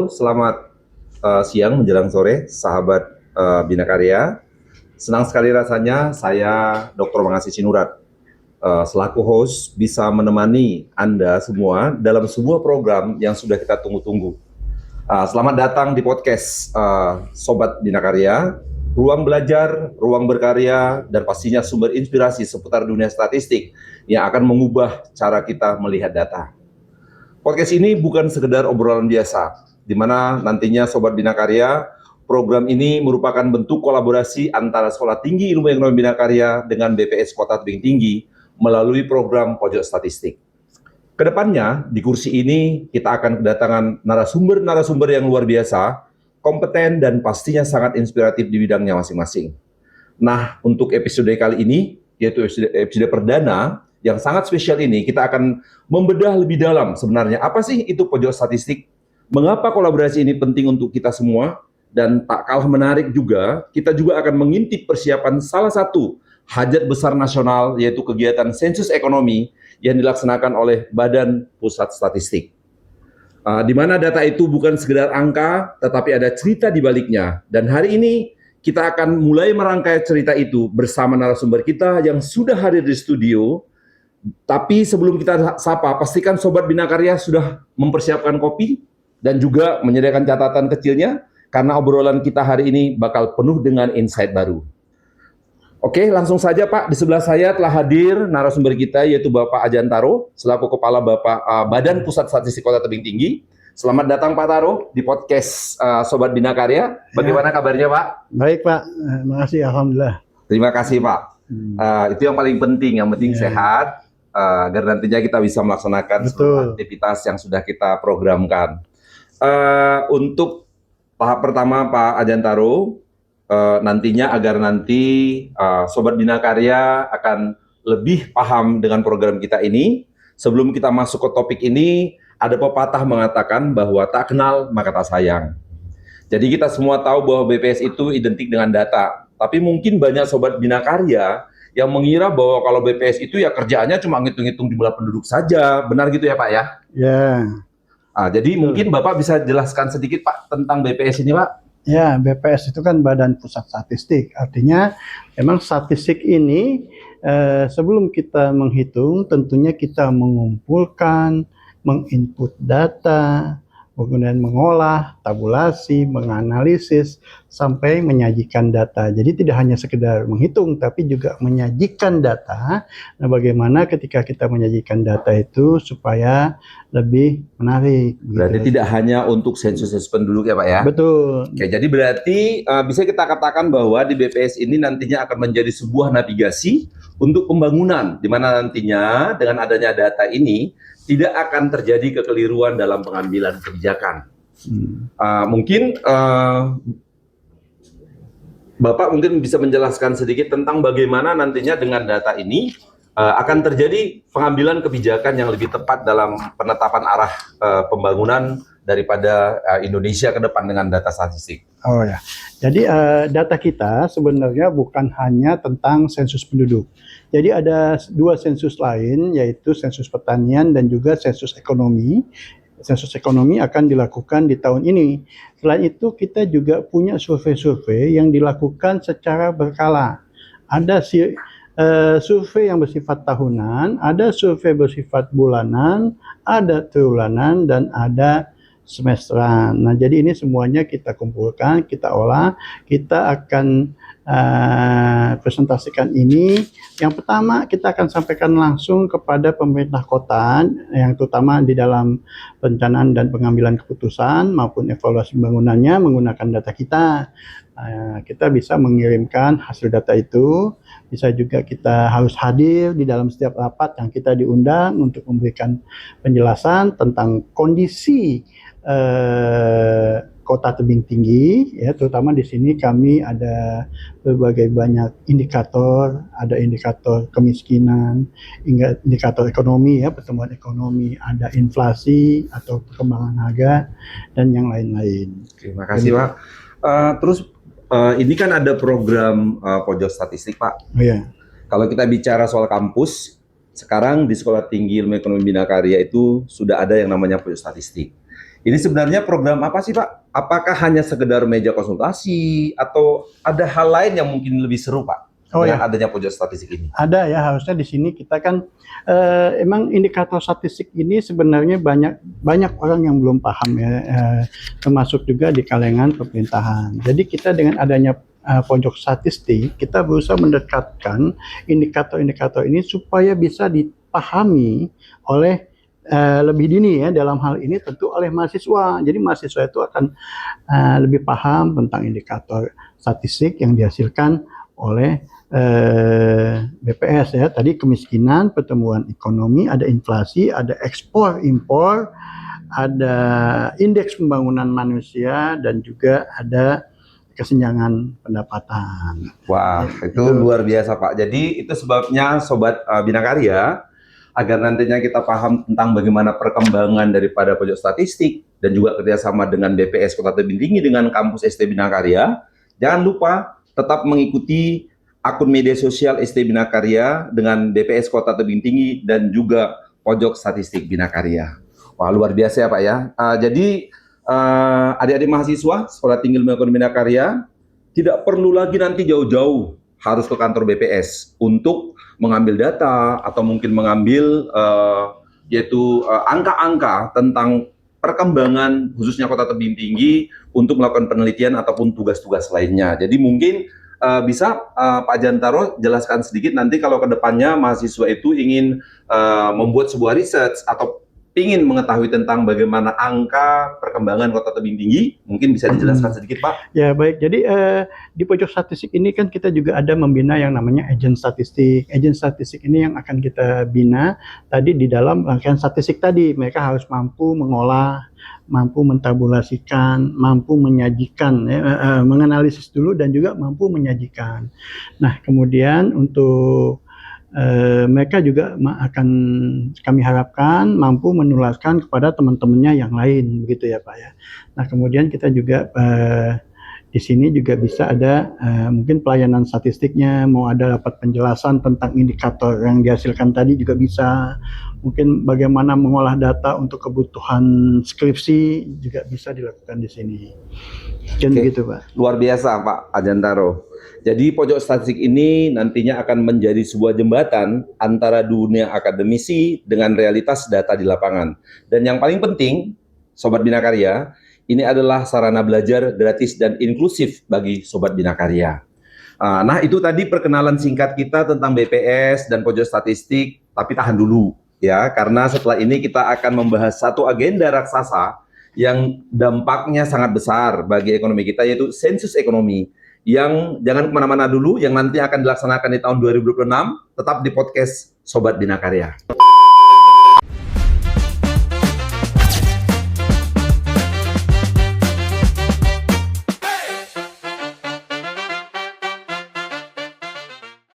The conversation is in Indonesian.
Halo, selamat siang menjelang sore, sahabat Bina Karya. Senang sekali rasanya saya Dr. Mangasi Sinurat selaku host bisa menemani Anda semua dalam sebuah program yang sudah kita tunggu-tunggu. Selamat datang di podcast Sobat Bina Karya, ruang belajar, ruang berkarya, dan pastinya sumber inspirasi seputar dunia statistik yang akan mengubah cara kita melihat data. Podcast ini bukan sekedar obrolan biasa, di mana nantinya Sobat Bina Karya, program ini merupakan bentuk kolaborasi antara Sekolah Tinggi Ilmu Ekonomi Bina Karya dengan BPS Kota Tebing Tinggi melalui program Pojok Statistik. Kedepannya, di kursi ini kita akan kedatangan narasumber-narasumber yang luar biasa, kompeten dan pastinya sangat inspiratif di bidangnya masing-masing. Nah, untuk episode kali ini, yaitu episode perdana, yang sangat spesial ini, kita akan membedah lebih dalam sebenarnya apa sih itu pojok statistik, mengapa kolaborasi ini penting untuk kita semua, dan tak kalah menarik juga, kita juga akan mengintip persiapan salah satu hajat besar nasional, yaitu kegiatan sensus ekonomi yang dilaksanakan oleh Badan Pusat Statistik. Di mana data itu bukan sekedar angka, tetapi ada cerita di baliknya. Dan hari ini kita akan mulai merangkai cerita itu bersama narasumber kita yang sudah hadir di studio. Tapi sebelum kita sapa, pastikan Sobat Bina Karya sudah mempersiapkan kopi dan juga menyediakan catatan kecilnya, karena obrolan kita hari ini bakal penuh dengan insight baru. Oke, langsung saja Pak, di sebelah saya telah hadir narasumber kita, yaitu Bapak Ajan Taro, selaku Kepala Badan Pusat Statistik Kota Tebing Tinggi. Selamat datang Pak Taro di podcast Sobat Bina Karya. Bagaimana kabarnya Pak? Baik Pak, terima kasih, Alhamdulillah. Terima kasih Pak. Itu yang paling penting, sehat. Agar nantinya kita bisa melaksanakan semua aktivitas yang sudah kita programkan. Untuk tahap pertama Pak Ajantaro, nantinya agar nanti Sobat Bina Karya akan lebih paham dengan program kita ini, sebelum kita masuk ke topik ini, ada pepatah mengatakan bahwa tak kenal maka tak sayang. Jadi kita semua tahu bahwa BPS itu identik dengan data, tapi mungkin banyak Sobat Bina Karya yang mengira bahwa kalau BPS itu ya kerjaannya cuma ngitung-ngitung jumlah penduduk saja. Benar gitu ya Pak ya? Ya. Jadi mungkin Bapak bisa jelaskan sedikit Pak tentang BPS ini Pak? Ya, BPS itu kan Badan Pusat Statistik. Artinya memang statistik ini sebelum kita menghitung tentunya kita mengumpulkan, menginput data, kemudian mengolah, tabulasi, menganalisis, sampai menyajikan data. Jadi tidak hanya sekedar menghitung, tapi juga menyajikan data. Nah, bagaimana ketika kita menyajikan data itu supaya lebih menarik. Berarti gitu. tidak hanya untuk sensus penduduk ya Pak ya? Betul. Oke, jadi berarti bisa kita katakan bahwa di BPS ini nantinya akan menjadi sebuah navigasi untuk pembangunan, di mana nantinya dengan adanya data ini, tidak akan terjadi kekeliruan dalam pengambilan kebijakan. Mungkin Bapak mungkin bisa menjelaskan sedikit tentang bagaimana nantinya dengan data ini akan terjadi pengambilan kebijakan yang lebih tepat dalam penetapan arah pembangunan daripada Indonesia ke depan dengan data statistik. Oh ya, jadi data kita sebenarnya bukan hanya tentang sensus penduduk. Jadi ada dua sensus lain, yaitu sensus pertanian dan juga sensus ekonomi. Sensus ekonomi akan dilakukan di tahun ini. Selain itu kita juga punya survei-survei yang dilakukan secara berkala. Ada survei yang bersifat tahunan, ada survei bersifat bulanan, ada triwulan, dan ada semesteran. Nah, jadi ini semuanya kita kumpulkan, kita olah, kita akan presentasikan ini. Yang pertama kita akan sampaikan langsung kepada pemerintah kota, yang terutama di dalam perencanaan dan pengambilan keputusan maupun evaluasi pembangunannya menggunakan data kita. Kita bisa mengirimkan hasil data itu, bisa juga kita harus hadir di dalam setiap rapat yang kita diundang untuk memberikan penjelasan tentang kondisi Kota Tebing Tinggi, ya, terutama di sini kami ada berbagai banyak indikator, ada indikator kemiskinan, indikator ekonomi, ya, pertumbuhan ekonomi, ada inflasi atau perkembangan harga, dan yang lain-lain. Terima kasih Pak. Terus ini kan ada program pojok statistik Pak. Oh, ya. Kalau kita bicara soal kampus, sekarang di Sekolah Tinggi Ilmu Ekonomi Bina Karya itu sudah ada yang namanya pojok statistik. Ini sebenarnya program apa sih Pak? Apakah hanya sekedar meja konsultasi atau ada hal lain yang mungkin lebih seru Pak Oh dengan ya, adanya pojok statistik ini? ada ya, harusnya di sini kita kan emang indikator statistik ini sebenarnya banyak orang yang belum paham ya, termasuk juga di kalangan pemerintahan. Jadi kita dengan adanya pojok statistik, kita berusaha mendekatkan indikator-indikator ini supaya bisa dipahami oleh lebih dini ya, dalam hal ini tentu oleh mahasiswa. Jadi mahasiswa itu akan lebih paham tentang indikator statistik yang dihasilkan oleh BPS ya. Tadi kemiskinan, pertumbuhan ekonomi, ada inflasi, ada ekspor impor, ada indeks pembangunan manusia, dan juga ada kesenjangan pendapatan. Wah, itu luar biasa Pak. Jadi itu sebabnya Sobat Binakarya, agar nantinya kita paham tentang bagaimana perkembangan daripada pojok statistik dan juga kerjasama dengan BPS Kota Tebing Tinggi dengan kampus ST Binakarya. Jangan lupa tetap mengikuti akun media sosial ST Binakarya dengan BPS Kota Tebing Tinggi dan juga pojok statistik Binakarya. Wah, luar biasa ya Pak ya. Jadi adik-adik mahasiswa Sekolah Tinggi Ilmu Ekonomi Binakarya tidak perlu lagi nanti jauh-jauh harus ke kantor BPS untuk mengambil data atau mungkin mengambil angka-angka tentang perkembangan khususnya Kota Tebing Tinggi untuk melakukan penelitian ataupun tugas-tugas lainnya. Jadi mungkin bisa Pak Jantaro jelaskan sedikit nanti kalau ke depannya mahasiswa itu ingin membuat sebuah research atau ingin mengetahui tentang bagaimana angka perkembangan Kota Tebing Tinggi, mungkin bisa dijelaskan sedikit Pak? Ya baik, jadi di pojok statistik ini kan kita juga ada membina yang namanya agen statistik. Agen statistik ini yang akan kita bina tadi di dalam rangkaian statistik tadi. Mereka harus mampu mengolah, mampu mentabulasikan, mampu menyajikan, menganalisis dulu dan juga mampu menyajikan. Nah kemudian untuk mereka juga akan kami harapkan mampu menularkan kepada teman-temannya yang lain, begitu ya Pak ya. Nah kemudian kita juga di sini juga bisa ada mungkin pelayanan statistiknya, mau ada dapat penjelasan tentang indikator yang dihasilkan tadi juga bisa. Mungkin bagaimana mengolah data untuk kebutuhan skripsi juga bisa dilakukan di sini. Dan begitu Pak. Luar biasa Pak Ajantaro. Jadi pojok statistik ini nantinya akan menjadi sebuah jembatan antara dunia akademisi dengan realitas data di lapangan. Dan yang paling penting, Sobat Binakarya, ini adalah sarana belajar gratis dan inklusif bagi Sobat Binakarya. Nah, itu tadi perkenalan singkat kita tentang BPS dan pojok statistik, tapi tahan dulu ya, karena setelah ini kita akan membahas satu agenda raksasa yang dampaknya sangat besar bagi ekonomi kita, yaitu sensus ekonomi. Yang jangan kemana-mana dulu, yang nanti akan dilaksanakan di tahun 2026, tetap di podcast Sobat Binakarya.